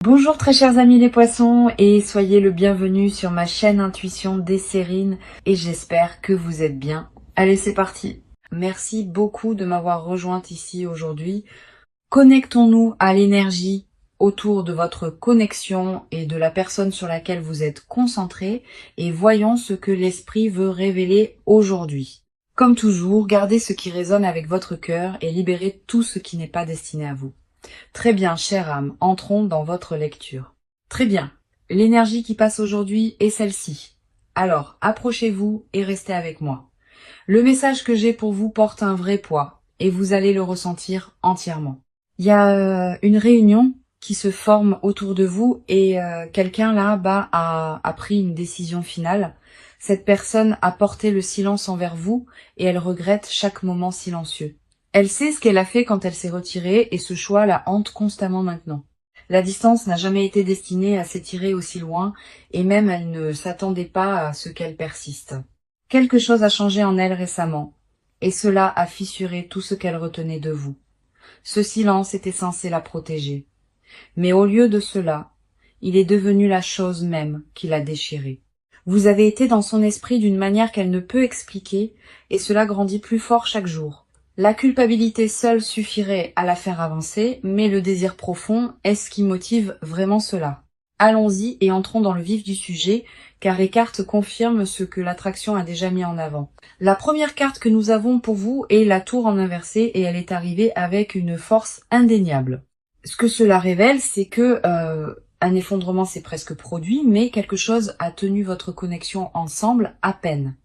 Bonjour très chers amis les poissons et soyez le bienvenu sur ma chaîne Intuition Desserine et j'espère que vous êtes bien. Allez, c'est parti. Merci beaucoup de m'avoir rejointe ici aujourd'hui. Connectons-nous à l'énergie autour de votre connexion et de la personne sur laquelle vous êtes concentré et voyons ce que l'esprit veut révéler aujourd'hui. Comme toujours, gardez ce qui résonne avec votre cœur et libérez tout ce qui n'est pas destiné à vous. Très bien, chère âme, entrons dans votre lecture. Très bien, l'énergie qui passe aujourd'hui est celle-ci. Alors, approchez-vous et restez avec moi. Le message que j'ai pour vous porte un vrai poids et vous allez le ressentir entièrement. Il y a une réunion qui se forme autour de vous et quelqu'un là-bas a pris une décision finale. Cette personne a porté le silence envers vous et elle regrette chaque moment silencieux. Elle sait ce qu'elle a fait quand elle s'est retirée et ce choix la hante constamment maintenant. La distance n'a jamais été destinée à s'étirer aussi loin et même elle ne s'attendait pas à ce qu'elle persiste. Quelque chose a changé en elle récemment et cela a fissuré tout ce qu'elle retenait de vous. Ce silence était censé la protéger. Mais au lieu de cela, il est devenu la chose même qui l'a déchirée. Vous avez été dans son esprit d'une manière qu'elle ne peut expliquer et cela grandit plus fort chaque jour. La culpabilité seule suffirait à la faire avancer, mais le désir profond est ce qui motive vraiment cela. Allons-y et entrons dans le vif du sujet, car les cartes confirment ce que l'attraction a déjà mis en avant. La première carte que nous avons pour vous est la tour en inversé et elle est arrivée avec une force indéniable. Ce que cela révèle, c'est que un effondrement s'est presque produit, mais quelque chose a tenu votre connexion ensemble à peine.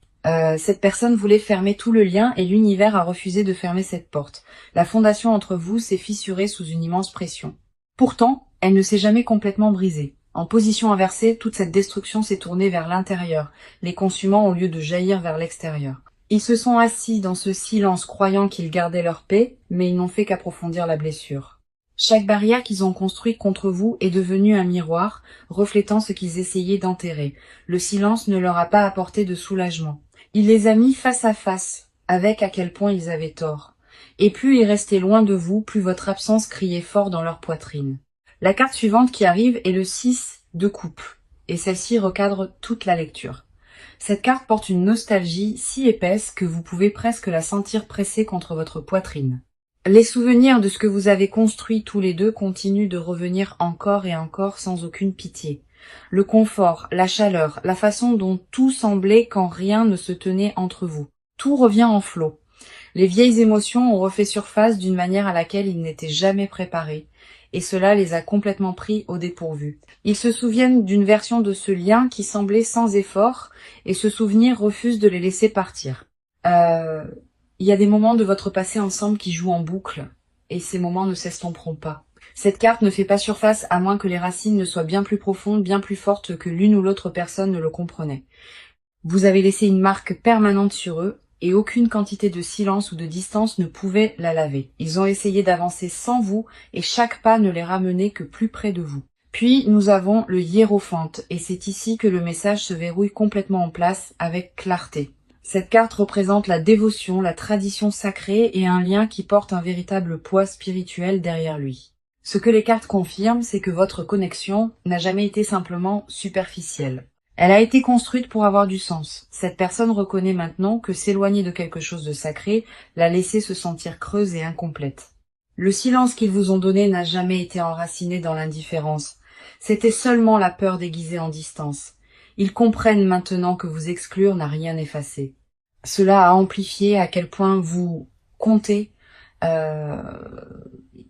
Cette personne voulait fermer tout le lien et l'univers a refusé de fermer cette porte. La fondation entre vous s'est fissurée sous une immense pression. Pourtant, elle ne s'est jamais complètement brisée. En position inversée, toute cette destruction s'est tournée vers l'intérieur, les consumant au lieu de jaillir vers l'extérieur. Ils se sont assis dans ce silence croyant qu'ils gardaient leur paix, mais ils n'ont fait qu'approfondir la blessure. Chaque barrière qu'ils ont construite contre vous est devenue un miroir, reflétant ce qu'ils essayaient d'enterrer. Le silence ne leur a pas apporté de soulagement. Il les a mis face à face, avec à quel point ils avaient tort. Et plus ils restaient loin de vous, plus votre absence criait fort dans leur poitrine. La carte suivante qui arrive est le 6 de coupe, et celle-ci recadre toute la lecture. Cette carte porte une nostalgie si épaisse que vous pouvez presque la sentir pressée contre votre poitrine. Les souvenirs de ce que vous avez construit tous les deux continuent de revenir encore et encore sans aucune pitié. Le confort, la chaleur, la façon dont tout semblait quand rien ne se tenait entre vous. Tout revient en flot. Les vieilles émotions ont refait surface d'une manière à laquelle ils n'étaient jamais préparés, et cela les a complètement pris au dépourvu. Ils se souviennent d'une version de ce lien qui semblait sans effort, et ce souvenir refuse de les laisser partir. Il y a des moments de votre passé ensemble qui jouent en boucle, et ces moments ne s'estomperont pas. Cette carte ne fait pas surface à moins que les racines ne soient bien plus profondes, bien plus fortes que l'une ou l'autre personne ne le comprenait. Vous avez laissé une marque permanente sur eux, et aucune quantité de silence ou de distance ne pouvait la laver. Ils ont essayé d'avancer sans vous, et chaque pas ne les ramenait que plus près de vous. Puis nous avons le hiérophante, et c'est ici que le message se verrouille complètement en place avec clarté. Cette carte représente la dévotion, la tradition sacrée et un lien qui porte un véritable poids spirituel derrière lui. Ce que les cartes confirment, c'est que votre connexion n'a jamais été simplement superficielle. Elle a été construite pour avoir du sens. Cette personne reconnaît maintenant que s'éloigner de quelque chose de sacré l'a laissé se sentir creuse et incomplète. Le silence qu'ils vous ont donné n'a jamais été enraciné dans l'indifférence. C'était seulement la peur déguisée en distance. Ils comprennent maintenant que vous exclure n'a rien effacé. Cela a amplifié à quel point vous comptez.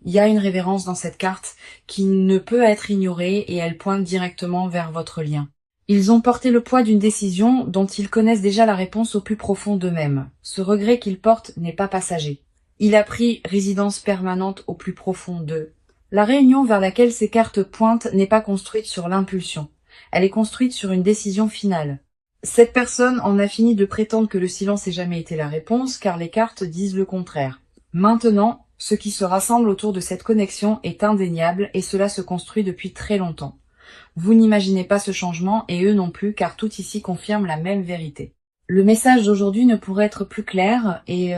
Il y a une révérence dans cette carte qui ne peut être ignorée et elle pointe directement vers votre lien. Ils ont porté le poids d'une décision dont ils connaissent déjà la réponse au plus profond d'eux-mêmes. Ce regret qu'ils portent n'est pas passager. Il a pris résidence permanente au plus profond d'eux. La réunion vers laquelle ces cartes pointent n'est pas construite sur l'impulsion. Elle est construite sur une décision finale. Cette personne en a fini de prétendre que le silence ait jamais été la réponse, car les cartes disent le contraire. Maintenant, ce qui se rassemble autour de cette connexion est indéniable et cela se construit depuis très longtemps. Vous n'imaginez pas ce changement et eux non plus, car tout ici confirme la même vérité. Le message d'aujourd'hui ne pourrait être plus clair et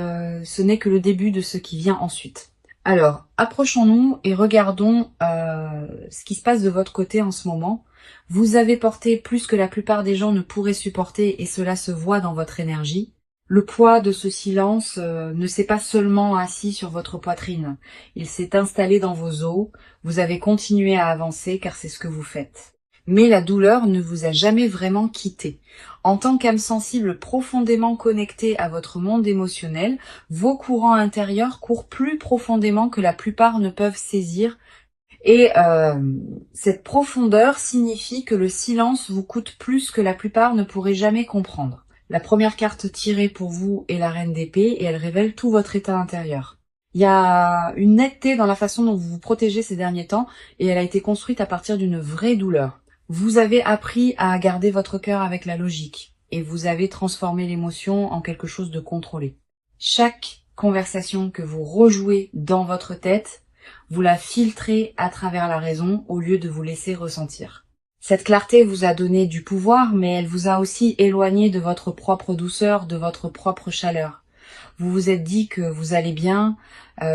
ce n'est que le début de ce qui vient ensuite. Alors, approchons-nous et regardons ce qui se passe de votre côté en ce moment. Vous avez porté plus que la plupart des gens ne pourraient supporter et cela se voit dans votre énergie. Le poids de ce silence ne s'est pas seulement assis sur votre poitrine, il s'est installé dans vos os, vous avez continué à avancer car c'est ce que vous faites. Mais la douleur ne vous a jamais vraiment quitté. En tant qu'âme sensible profondément connectée à votre monde émotionnel, vos courants intérieurs courent plus profondément que la plupart ne peuvent saisir et cette profondeur signifie que le silence vous coûte plus que la plupart ne pourraient jamais comprendre. La première carte tirée pour vous est la Reine d'épée et elle révèle tout votre état intérieur. Il y a une netteté dans la façon dont vous vous protégez ces derniers temps et elle a été construite à partir d'une vraie douleur. Vous avez appris à garder votre cœur avec la logique et vous avez transformé l'émotion en quelque chose de contrôlé. Chaque conversation que vous rejouez dans votre tête, vous la filtrez à travers la raison au lieu de vous laisser ressentir. Cette clarté vous a donné du pouvoir, mais elle vous a aussi éloigné de votre propre douceur, de votre propre chaleur. Vous vous êtes dit que vous allez bien,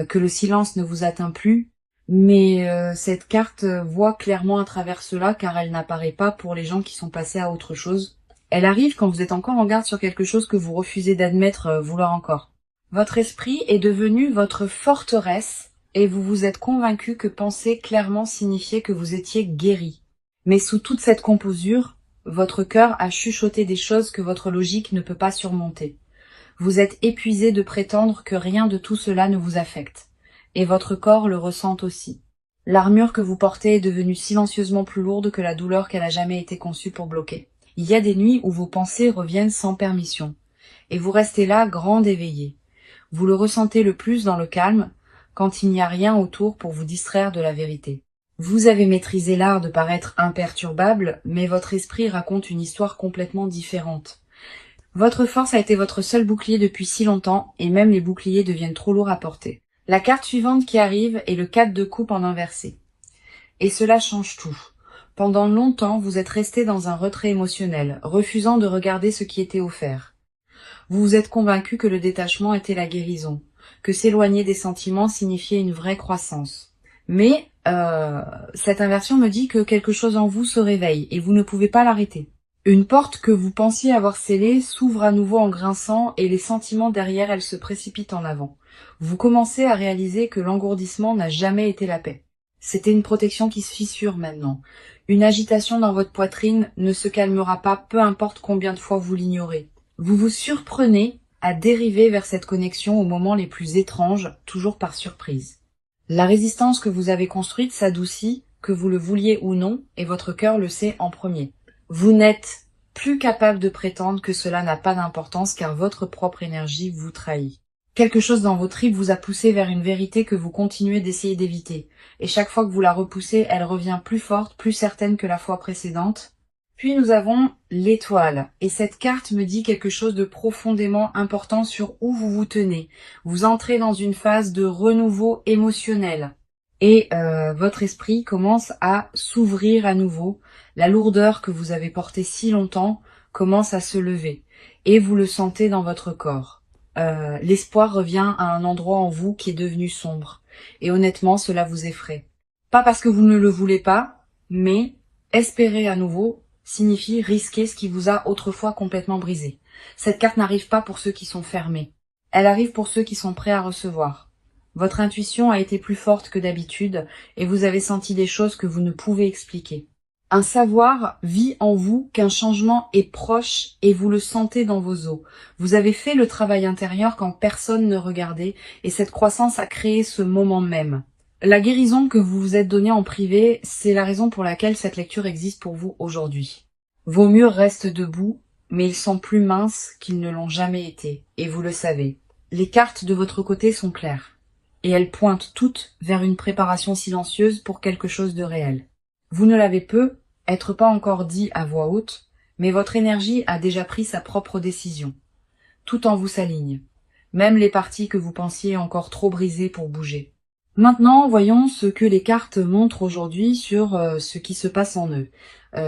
que le silence ne vous atteint plus, mais cette carte voit clairement à travers cela car elle n'apparaît pas pour les gens qui sont passés à autre chose. Elle arrive quand vous êtes encore en garde sur quelque chose que vous refusez d'admettre vouloir encore. Votre esprit est devenu votre forteresse et vous vous êtes convaincu que penser clairement signifiait que vous étiez guéri. Mais sous toute cette composure, votre cœur a chuchoté des choses que votre logique ne peut pas surmonter. Vous êtes épuisé de prétendre que rien de tout cela ne vous affecte. Et votre corps le ressent aussi. L'armure que vous portez est devenue silencieusement plus lourde que la douleur qu'elle a jamais été conçue pour bloquer. Il y a des nuits où vos pensées reviennent sans permission. Et vous restez là, grande éveillée. Vous le ressentez le plus dans le calme, quand il n'y a rien autour pour vous distraire de la vérité. Vous avez maîtrisé l'art de paraître imperturbable, mais votre esprit raconte une histoire complètement différente. Votre force a été votre seul bouclier depuis si longtemps, et même les boucliers deviennent trop lourds à porter. La carte suivante qui arrive est le 4 de coupe en inversé. Et cela change tout. Pendant longtemps, vous êtes resté dans un retrait émotionnel, refusant de regarder ce qui était offert. Vous vous êtes convaincu que le détachement était la guérison, que s'éloigner des sentiments signifiait une vraie croissance. Mais cette inversion me dit que quelque chose en vous se réveille et vous ne pouvez pas l'arrêter. Une porte que vous pensiez avoir scellée s'ouvre à nouveau en grinçant et les sentiments derrière elle se précipitent en avant. Vous commencez à réaliser que l'engourdissement n'a jamais été la paix. C'était une protection qui se fissure maintenant. Une agitation dans votre poitrine ne se calmera pas, peu importe combien de fois vous l'ignorez. Vous vous surprenez à dériver vers cette connexion aux moments les plus étranges, toujours par surprise. La résistance que vous avez construite s'adoucit, que vous le vouliez ou non, et votre cœur le sait en premier. Vous n'êtes plus capable de prétendre que cela n'a pas d'importance car votre propre énergie vous trahit. Quelque chose dans vos tripes vous a poussé vers une vérité que vous continuez d'essayer d'éviter, et chaque fois que vous la repoussez, elle revient plus forte, plus certaine que la fois précédente. Puis nous avons l'étoile, et cette carte me dit quelque chose de profondément important sur où vous vous tenez. Vous entrez dans une phase de renouveau émotionnel, et votre esprit commence à s'ouvrir à nouveau. La lourdeur que vous avez portée si longtemps commence à se lever, et vous le sentez dans votre corps. L'espoir revient à un endroit en vous qui est devenu sombre, et honnêtement cela vous effraie. Pas parce que vous ne le voulez pas, mais espérer à nouveau signifie risquer ce qui vous a autrefois complètement brisé. Cette carte n'arrive pas pour ceux qui sont fermés. Elle arrive pour ceux qui sont prêts à recevoir. Votre intuition a été plus forte que d'habitude et vous avez senti des choses que vous ne pouvez expliquer. Un savoir vit en vous qu'un changement est proche et vous le sentez dans vos os. Vous avez fait le travail intérieur quand personne ne regardait et cette croissance a créé ce moment même. La guérison que vous vous êtes donnée en privé, c'est la raison pour laquelle cette lecture existe pour vous aujourd'hui. Vos murs restent debout, mais ils sont plus minces qu'ils ne l'ont jamais été, et vous le savez. Les cartes de votre côté sont claires, et elles pointent toutes vers une préparation silencieuse pour quelque chose de réel. Vous ne l'avez peut-être pas encore dit à voix haute, mais votre énergie a déjà pris sa propre décision. Tout en vous s'aligne, même les parties que vous pensiez encore trop brisées pour bouger. Maintenant, voyons ce que les cartes montrent aujourd'hui sur ce qui se passe en eux.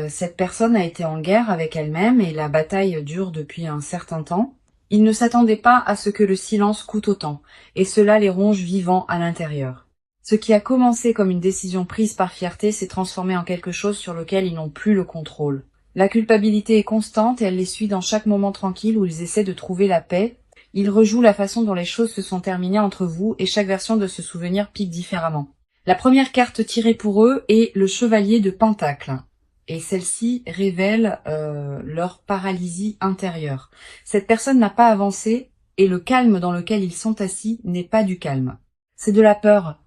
Cette personne a été en guerre avec elle-même et la bataille dure depuis un certain temps. Ils ne s'attendaient pas à ce que le silence coûte autant, et cela les ronge vivants à l'intérieur. Ce qui a commencé comme une décision prise par fierté s'est transformé en quelque chose sur lequel ils n'ont plus le contrôle. La culpabilité est constante et elle les suit dans chaque moment tranquille où ils essaient de trouver la paix. Ils rejouent la façon dont les choses se sont terminées entre vous et chaque version de ce souvenir pique différemment. La première carte tirée pour eux est le chevalier de Pentacle. Et celle-ci révèle leur paralysie intérieure. Cette personne n'a pas avancé et le calme dans lequel ils sont assis n'est pas du calme. C'est de la peur.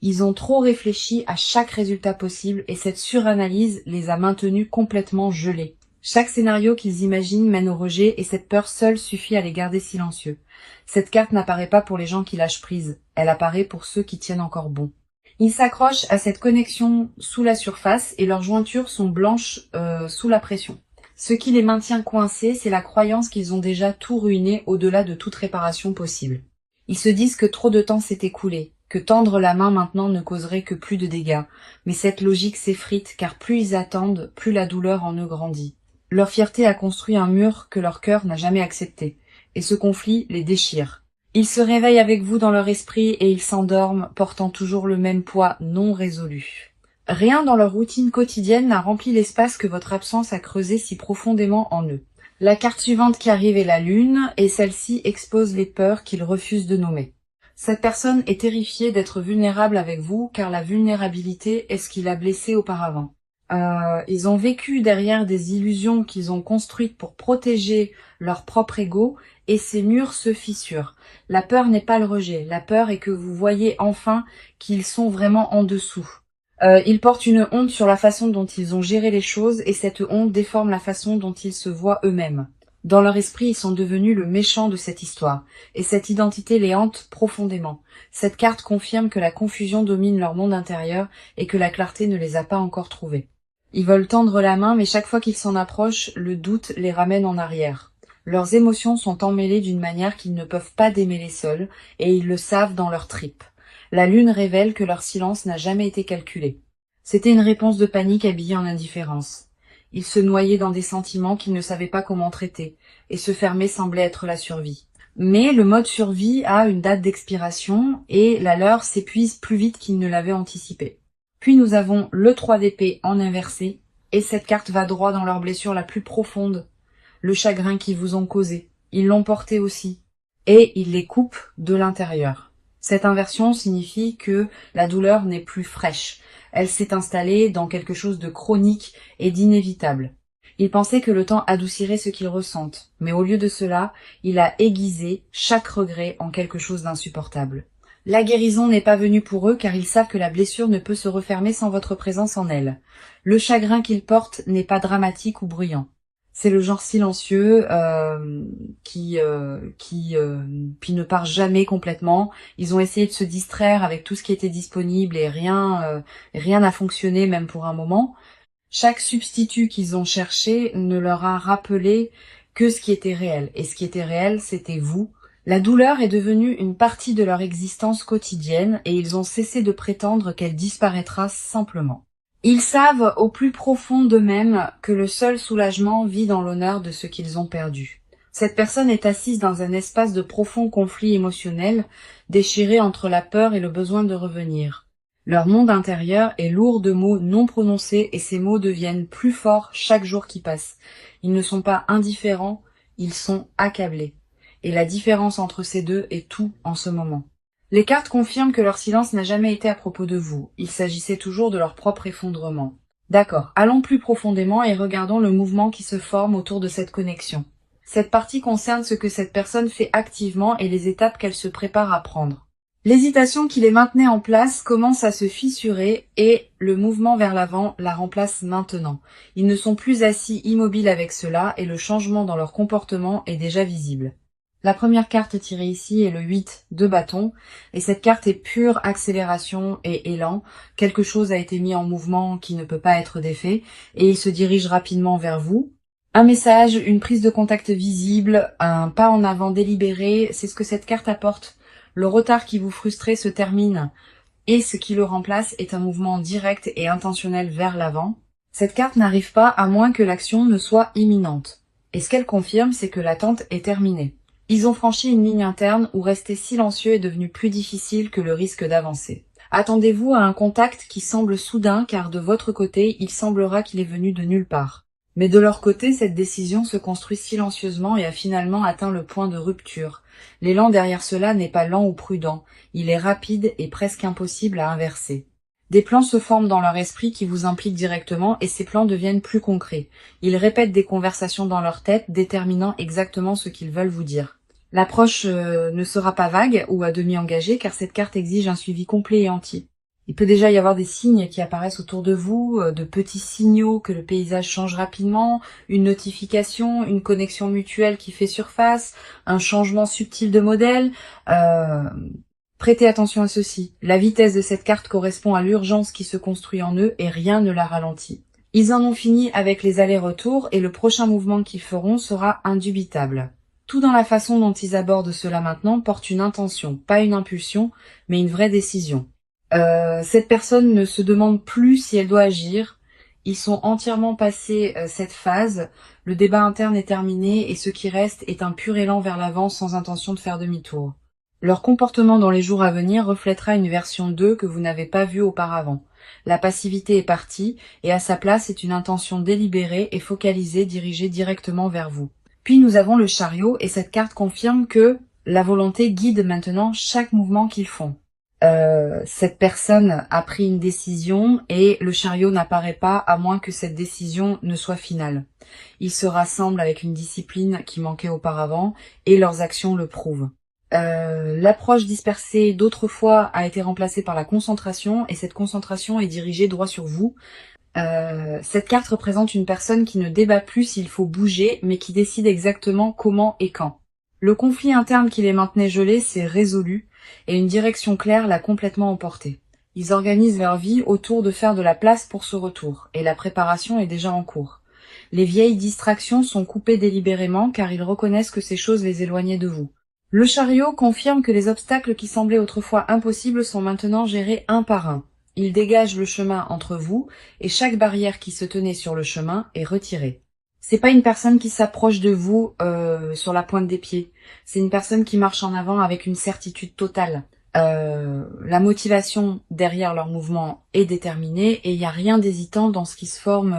Ils ont trop réfléchi à chaque résultat possible et cette suranalyse les a maintenus complètement gelés. Chaque scénario qu'ils imaginent mène au rejet et cette peur seule suffit à les garder silencieux. Cette carte n'apparaît pas pour les gens qui lâchent prise, elle apparaît pour ceux qui tiennent encore bon. Ils s'accrochent à cette connexion sous la surface et leurs jointures sont blanches sous la pression. Ce qui les maintient coincés, c'est la croyance qu'ils ont déjà tout ruiné au-delà de toute réparation possible. Ils se disent que trop de temps s'est écoulé, que tendre la main maintenant ne causerait que plus de dégâts, mais cette logique s'effrite car plus ils attendent, plus la douleur en eux grandit. Leur fierté a construit un mur que leur cœur n'a jamais accepté, et ce conflit les déchire. Ils se réveillent avec vous dans leur esprit et ils s'endorment, portant toujours le même poids non résolu. Rien dans leur routine quotidienne n'a rempli l'espace que votre absence a creusé si profondément en eux. La carte suivante qui arrive est la lune, et celle-ci expose les peurs qu'ils refusent de nommer. Cette personne est terrifiée d'être vulnérable avec vous, car la vulnérabilité est ce qui l'a blessé auparavant. Ils ont vécu derrière des illusions qu'ils ont construites pour protéger leur propre ego, et ces murs se fissurent. La peur n'est pas le rejet, la peur est que vous voyez enfin qu'ils sont vraiment en dessous. Ils portent une honte sur la façon dont ils ont géré les choses, et cette honte déforme la façon dont ils se voient eux-mêmes. Dans leur esprit, ils sont devenus le méchant de cette histoire, et cette identité les hante profondément. Cette carte confirme que la confusion domine leur monde intérieur, et que la clarté ne les a pas encore trouvés. Ils veulent tendre la main, mais chaque fois qu'ils s'en approchent, le doute les ramène en arrière. Leurs émotions sont emmêlées d'une manière qu'ils ne peuvent pas démêler seuls, et ils le savent dans leurs tripes. La lune révèle que leur silence n'a jamais été calculé. C'était une réponse de panique habillée en indifférence. Ils se noyaient dans des sentiments qu'ils ne savaient pas comment traiter, et se fermer semblait être la survie. Mais le mode survie a une date d'expiration, et la leur s'épuise plus vite qu'ils ne l'avaient anticipé. Puis nous avons le 3 d'épée en inversé, et cette carte va droit dans leur blessure la plus profonde, le chagrin qu'ils vous ont causé. Ils l'ont porté aussi, et ils les coupent de l'intérieur. Cette inversion signifie que la douleur n'est plus fraîche. Elle s'est installée dans quelque chose de chronique et d'inévitable. Ils pensaient que le temps adoucirait ce qu'ils ressentent, mais au lieu de cela, il a aiguisé chaque regret en quelque chose d'insupportable. La guérison n'est pas venue pour eux car ils savent que la blessure ne peut se refermer sans votre présence en elle. Le chagrin qu'ils portent n'est pas dramatique ou bruyant. C'est le genre silencieux qui ne part jamais complètement. Ils ont essayé de se distraire avec tout ce qui était disponible et rien n'a fonctionné même pour un moment. Chaque substitut qu'ils ont cherché ne leur a rappelé que ce qui était réel. Et ce qui était réel, c'était vous. La douleur est devenue une partie de leur existence quotidienne et ils ont cessé de prétendre qu'elle disparaîtra simplement. Ils savent au plus profond d'eux-mêmes que le seul soulagement vit dans l'honneur de ce qu'ils ont perdu. Cette personne est assise dans un espace de profond conflit émotionnel, déchiré entre la peur et le besoin de revenir. Leur monde intérieur est lourd de mots non prononcés et ces mots deviennent plus forts chaque jour qui passe. Ils ne sont pas indifférents, ils sont accablés. Et la différence entre ces deux est tout en ce moment. Les cartes confirment que leur silence n'a jamais été à propos de vous. Il s'agissait toujours de leur propre effondrement. D'accord, allons plus profondément et regardons le mouvement qui se forme autour de cette connexion. Cette partie concerne ce que cette personne fait activement et les étapes qu'elle se prépare à prendre. L'hésitation qui les maintenait en place commence à se fissurer et le mouvement vers l'avant la remplace maintenant. Ils ne sont plus assis immobiles avec cela et le changement dans leur comportement est déjà visible. La première carte tirée ici est le 8 de bâton, et cette carte est pure accélération et élan. Quelque chose a été mis en mouvement qui ne peut pas être défait, et il se dirige rapidement vers vous. Un message, une prise de contact visible, un pas en avant délibéré, c'est ce que cette carte apporte. Le retard qui vous frustrait se termine, et ce qui le remplace est un mouvement direct et intentionnel vers l'avant. Cette carte n'arrive pas à moins que l'action ne soit imminente. Et ce qu'elle confirme, c'est que l'attente est terminée. Ils ont franchi une ligne interne où rester silencieux est devenu plus difficile que le risque d'avancer. Attendez-vous à un contact qui semble soudain car de votre côté, il semblera qu'il est venu de nulle part. Mais de leur côté, cette décision se construit silencieusement et a finalement atteint le point de rupture. L'élan derrière cela n'est pas lent ou prudent, il est rapide et presque impossible à inverser. Des plans se forment dans leur esprit qui vous impliquent directement et ces plans deviennent plus concrets. Ils répètent des conversations dans leur tête, déterminant exactement ce qu'ils veulent vous dire. L'approche ne sera pas vague ou à demi engagée car cette carte exige un suivi complet et entier. Il peut déjà y avoir des signes qui apparaissent autour de vous, de petits signaux que le paysage change rapidement, une notification, une connexion mutuelle qui fait surface, un changement subtil de modèle. Prêtez attention à ceci. La vitesse de cette carte correspond à l'urgence qui se construit en eux et rien ne la ralentit. Ils en ont fini avec les allers-retours et le prochain mouvement qu'ils feront sera indubitable. Tout dans la façon dont ils abordent cela maintenant porte une intention, pas une impulsion, mais une vraie décision. Cette personne ne se demande plus si elle doit agir. Ils sont entièrement passés cette phase. Le débat interne est terminé et ce qui reste est un pur élan vers l'avant sans intention de faire demi-tour. Leur comportement dans les jours à venir reflètera une version d'eux que vous n'avez pas vue auparavant. La passivité est partie et à sa place est une intention délibérée et focalisée dirigée directement vers vous. Puis nous avons le chariot et cette carte confirme que la volonté guide maintenant chaque mouvement qu'ils font. Cette personne a pris une décision et le chariot n'apparaît pas à moins que cette décision ne soit finale. Ils se rassemblent avec une discipline qui manquait auparavant et leurs actions le prouvent. L'approche dispersée d'autrefois a été remplacée par la concentration et cette concentration est dirigée droit sur vous. Cette carte représente une personne qui ne débat plus s'il faut bouger mais qui décide exactement comment et quand. Le conflit interne qui les maintenait gelés s'est résolu et une direction claire l'a complètement emporté. Ils organisent leur vie autour de faire de la place pour ce retour et la préparation est déjà en cours. Les vieilles distractions sont coupées délibérément car ils reconnaissent que ces choses les éloignaient de vous. Le chariot confirme que les obstacles qui semblaient autrefois impossibles sont maintenant gérés un par un. Il dégage le chemin entre vous et chaque barrière qui se tenait sur le chemin est retirée. C'est pas une personne qui s'approche de vous sur la pointe des pieds. C'est une personne qui marche en avant avec une certitude totale. La motivation derrière leur mouvement est déterminée et il n'y a rien d'hésitant dans ce qui se forme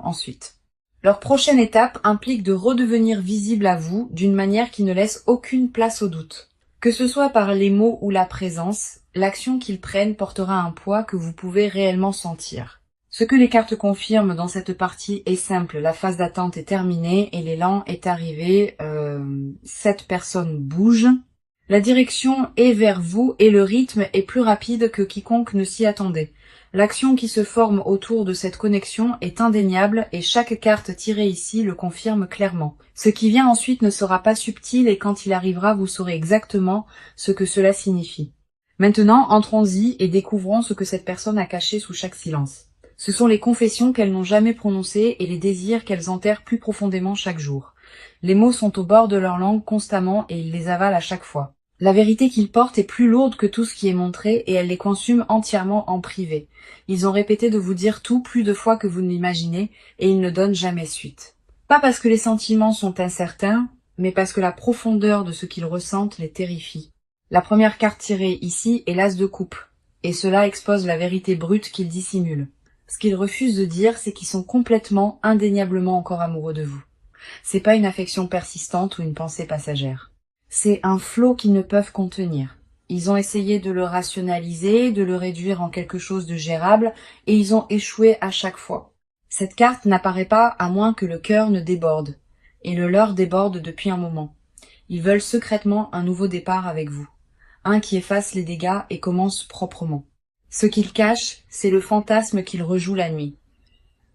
ensuite. Leur prochaine étape implique de redevenir visible à vous d'une manière qui ne laisse aucune place au doute. Que ce soit par les mots ou la présence, l'action qu'ils prennent portera un poids que vous pouvez réellement sentir. Ce que les cartes confirment dans cette partie est simple, la phase d'attente est terminée et l'élan est arrivé, cette personne bouge. La direction est vers vous et le rythme est plus rapide que quiconque ne s'y attendait. L'action qui se forme autour de cette connexion est indéniable et chaque carte tirée ici le confirme clairement. Ce qui vient ensuite ne sera pas subtil et quand il arrivera, vous saurez exactement ce que cela signifie. Maintenant, entrons-y et découvrons ce que cette personne a caché sous chaque silence. Ce sont les confessions qu'elles n'ont jamais prononcées et les désirs qu'elles enterrent plus profondément chaque jour. Les mots sont au bord de leur langue constamment et ils les avalent à chaque fois. La vérité qu'ils portent est plus lourde que tout ce qui est montré et elles les consument entièrement en privé. Ils ont répété de vous dire tout plus de fois que vous ne l'imaginez et ils ne donnent jamais suite. Pas parce que les sentiments sont incertains, mais parce que la profondeur de ce qu'ils ressentent les terrifie. La première carte tirée ici est l'as de coupe, et cela expose la vérité brute qu'ils dissimulent. Ce qu'ils refusent de dire, c'est qu'ils sont complètement, indéniablement encore amoureux de vous. C'est pas une affection persistante ou une pensée passagère. C'est un flot qu'ils ne peuvent contenir. Ils ont essayé de le rationaliser, de le réduire en quelque chose de gérable, et ils ont échoué à chaque fois. Cette carte n'apparaît pas à moins que le cœur ne déborde, et le leur déborde depuis un moment. Ils veulent secrètement un nouveau départ avec vous, un qui efface les dégâts et commence proprement. Ce qu'ils cachent, c'est le fantasme qu'ils rejouent la nuit,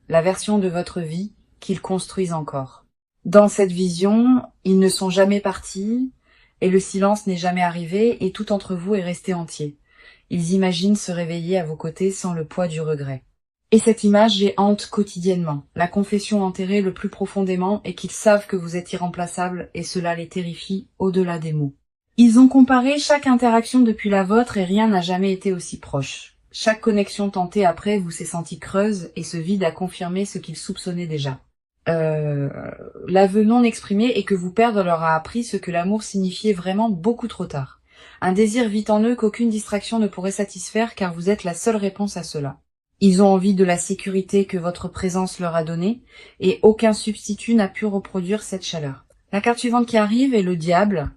la version de votre vie qu'ils construisent encore. Dans cette vision, ils ne sont jamais partis, et le silence n'est jamais arrivé, et tout entre vous est resté entier. Ils imaginent se réveiller à vos côtés sans le poids du regret. Et cette image les hante quotidiennement, la confession enterrée le plus profondément est qu'ils savent que vous êtes irremplaçable, et cela les terrifie au-delà des mots. Ils ont comparé chaque interaction depuis la vôtre et rien n'a jamais été aussi proche. Chaque connexion tentée après vous s'est sentie creuse, et ce vide a confirmé ce qu'ils soupçonnaient déjà. l'aveu non exprimé et que vous perdre leur a appris ce que l'amour signifiait vraiment beaucoup trop tard. Un désir vit en eux qu'aucune distraction ne pourrait satisfaire car vous êtes la seule réponse à cela. Ils ont envie de la sécurité que votre présence leur a donnée et aucun substitut n'a pu reproduire cette chaleur. La carte suivante qui arrive est le diable,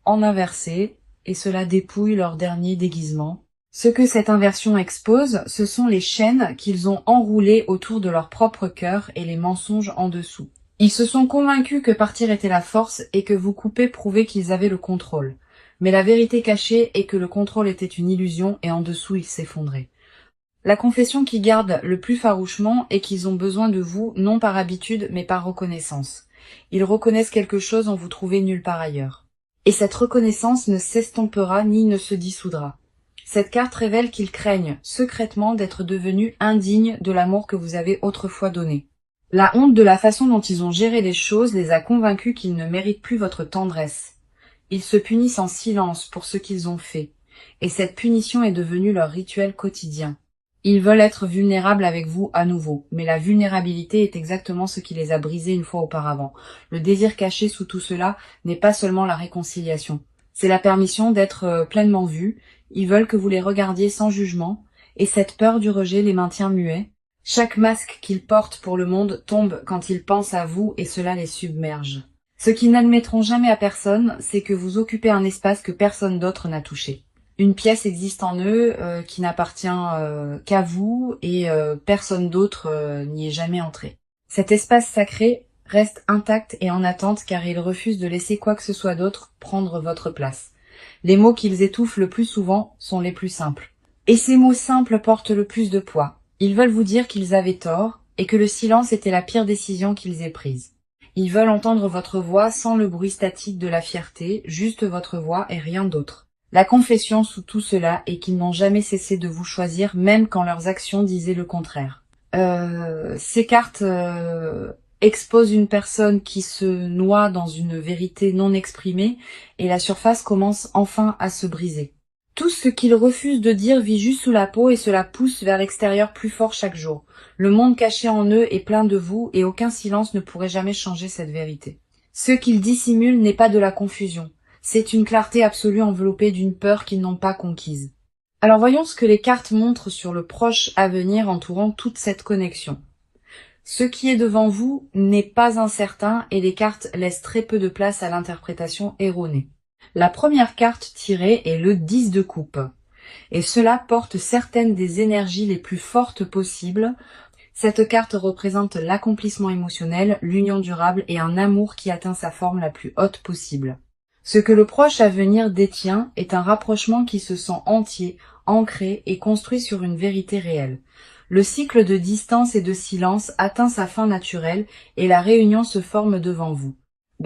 en inversé, et cela dépouille leur dernier déguisement. Ce que cette inversion expose, ce sont les chaînes qu'ils ont enroulées autour de leur propre cœur et les mensonges en dessous. Ils se sont convaincus que partir était la force et que vous couper prouvait qu'ils avaient le contrôle. Mais la vérité cachée est que le contrôle était une illusion et en dessous ils s'effondraient. La confession qui garde le plus farouchement est qu'ils ont besoin de vous, non par habitude, mais par reconnaissance. Ils reconnaissent quelque chose en vous trouvez nulle part ailleurs. Et cette reconnaissance ne s'estompera ni ne se dissoudra. Cette carte révèle qu'ils craignent, secrètement, d'être devenus indignes de l'amour que vous avez autrefois donné. La honte de la façon dont ils ont géré les choses les a convaincus qu'ils ne méritent plus votre tendresse. Ils se punissent en silence pour ce qu'ils ont fait, et cette punition est devenue leur rituel quotidien. Ils veulent être vulnérables avec vous à nouveau, mais la vulnérabilité est exactement ce qui les a brisés une fois auparavant. Le désir caché sous tout cela n'est pas seulement la réconciliation, c'est la permission d'être pleinement vus. Ils veulent que vous les regardiez sans jugement, et cette peur du rejet les maintient muets. Chaque masque qu'ils portent pour le monde tombe quand ils pensent à vous et cela les submerge. Ce qu'ils n'admettront jamais à personne, c'est que vous occupez un espace que personne d'autre n'a touché. Une pièce existe en eux qui n'appartient qu'à vous et personne d'autre n'y est jamais entré. Cet espace sacré reste intact et en attente car ils refusent de laisser quoi que ce soit d'autre prendre votre place. Les mots qu'ils étouffent le plus souvent sont les plus simples. Et ces mots simples portent le plus de poids. Ils veulent vous dire qu'ils avaient tort et que le silence était la pire décision qu'ils aient prise. Ils veulent entendre votre voix sans le bruit statique de la fierté, juste votre voix et rien d'autre. La confession sous tout cela est qu'ils n'ont jamais cessé de vous choisir, même quand leurs actions disaient le contraire. Ces cartes exposent une personne qui se noie dans une vérité non exprimée et la surface commence enfin à se briser. Tout ce qu'ils refusent de dire vit juste sous la peau et cela pousse vers l'extérieur plus fort chaque jour. Le monde caché en eux est plein de vous et aucun silence ne pourrait jamais changer cette vérité. Ce qu'ils dissimulent n'est pas de la confusion. C'est une clarté absolue enveloppée d'une peur qu'ils n'ont pas conquise. Alors voyons ce que les cartes montrent sur le proche avenir entourant toute cette connexion. Ce qui est devant vous n'est pas incertain et les cartes laissent très peu de place à l'interprétation erronée. La première carte tirée est le 10 de coupe. Et cela porte certaines des énergies les plus fortes possibles. Cette carte représente l'accomplissement émotionnel, l'union durable et un amour qui atteint sa forme la plus haute possible. Ce que le proche à venir détient est un rapprochement qui se sent entier, ancré et construit sur une vérité réelle. Le cycle de distance et de silence atteint sa fin naturelle et la réunion se forme devant vous.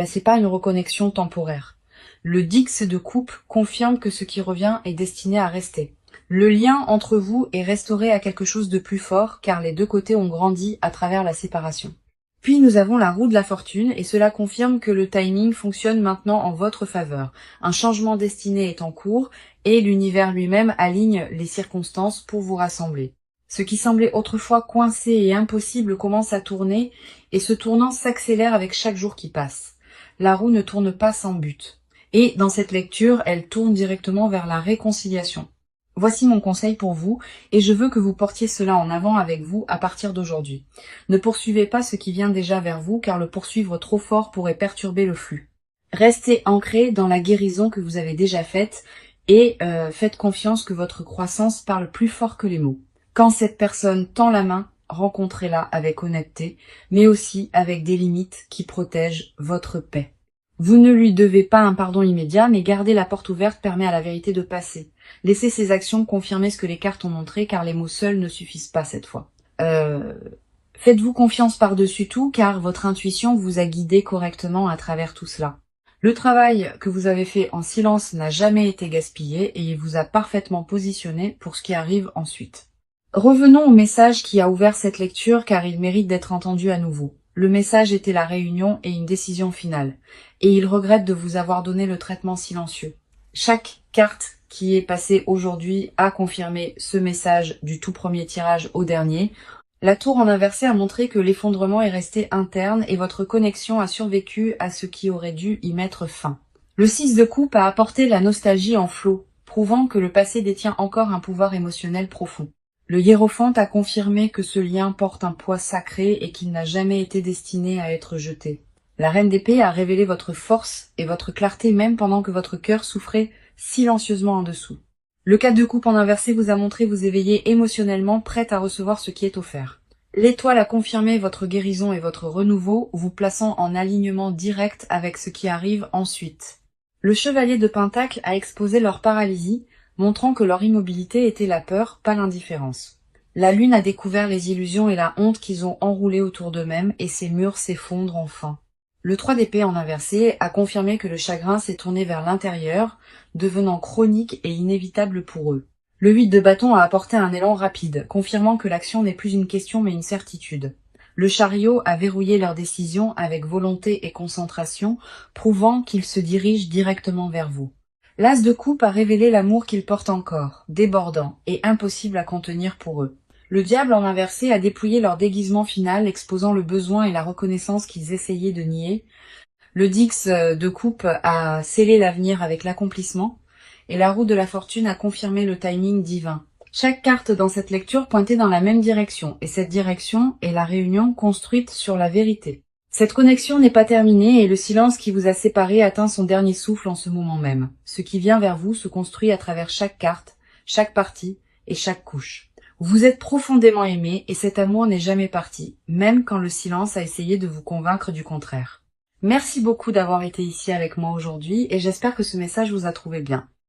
C'est pas une reconnexion temporaire. Le Dix de coupe confirme que ce qui revient est destiné à rester. Le lien entre vous est restauré à quelque chose de plus fort car les deux côtés ont grandi à travers la séparation. Puis nous avons la roue de la fortune et cela confirme que le timing fonctionne maintenant en votre faveur. Un changement destiné est en cours et l'univers lui-même aligne les circonstances pour vous rassembler. Ce qui semblait autrefois coincé et impossible commence à tourner et ce tournant s'accélère avec chaque jour qui passe. La roue ne tourne pas sans but. Et dans cette lecture, elle tourne directement vers la réconciliation. Voici mon conseil pour vous, et je veux que vous portiez cela en avant avec vous à partir d'aujourd'hui. Ne poursuivez pas ce qui vient déjà vers vous, car le poursuivre trop fort pourrait perturber le flux. Restez ancré dans la guérison que vous avez déjà faite, et faites confiance que votre croissance parle plus fort que les mots. Quand cette personne tend la main, rencontrez-la avec honnêteté, mais aussi avec des limites qui protègent votre paix. Vous ne lui devez pas un pardon immédiat, mais garder la porte ouverte permet à la vérité de passer. Laissez ces actions confirmer ce que les cartes ont montré, car les mots seuls ne suffisent pas cette fois. Faites-vous confiance par-dessus tout, car votre intuition vous a guidé correctement à travers tout cela. Le travail que vous avez fait en silence n'a jamais été gaspillé et il vous a parfaitement positionné pour ce qui arrive ensuite. Revenons au message qui a ouvert cette lecture, car il mérite d'être entendu à nouveau. Le message était la réunion et une décision finale, et il regrette de vous avoir donné le traitement silencieux. Chaque carte qui est passée aujourd'hui a confirmé ce message du tout premier tirage au dernier. La tour en inversé a montré que l'effondrement est resté interne et votre connexion a survécu à ce qui aurait dû y mettre fin. Le 6 de coupe a apporté la nostalgie en flot, prouvant que le passé détient encore un pouvoir émotionnel profond. Le hiérophante a confirmé que ce lien porte un poids sacré et qu'il n'a jamais été destiné à être jeté. La reine d'épée a révélé votre force et votre clarté même pendant que votre cœur souffrait silencieusement en dessous. Le 4 de coupe en inversé vous a montré vous éveiller émotionnellement, prête à recevoir ce qui est offert. L'étoile a confirmé votre guérison et votre renouveau, vous plaçant en alignement direct avec ce qui arrive ensuite. Le chevalier de Pentacle a exposé leur paralysie, montrant que leur immobilité était la peur, pas l'indifférence. La lune a découvert les illusions et la honte qu'ils ont enroulées autour d'eux-mêmes et ces murs s'effondrent enfin. Le 3 d'épée en inversé a confirmé que le chagrin s'est tourné vers l'intérieur, devenant chronique et inévitable pour eux. Le 8 de bâton a apporté un élan rapide, confirmant que l'action n'est plus une question mais une certitude. Le chariot a verrouillé leur décision avec volonté et concentration, prouvant qu'ils se dirigent directement vers vous. L'as de coupe a révélé l'amour qu'ils portent encore, débordant et impossible à contenir pour eux. Le diable en inversé a déployé leur déguisement final, exposant le besoin et la reconnaissance qu'ils essayaient de nier. Le dix de coupe a scellé l'avenir avec l'accomplissement, et la roue de la fortune a confirmé le timing divin. Chaque carte dans cette lecture pointait dans la même direction, et cette direction est la réunion construite sur la vérité. Cette connexion n'est pas terminée et le silence qui vous a séparés atteint son dernier souffle en ce moment même. Ce qui vient vers vous se construit à travers chaque carte, chaque partie et chaque couche. Vous êtes profondément aimé et cet amour n'est jamais parti, même quand le silence a essayé de vous convaincre du contraire. Merci beaucoup d'avoir été ici avec moi aujourd'hui et j'espère que ce message vous a trouvé bien.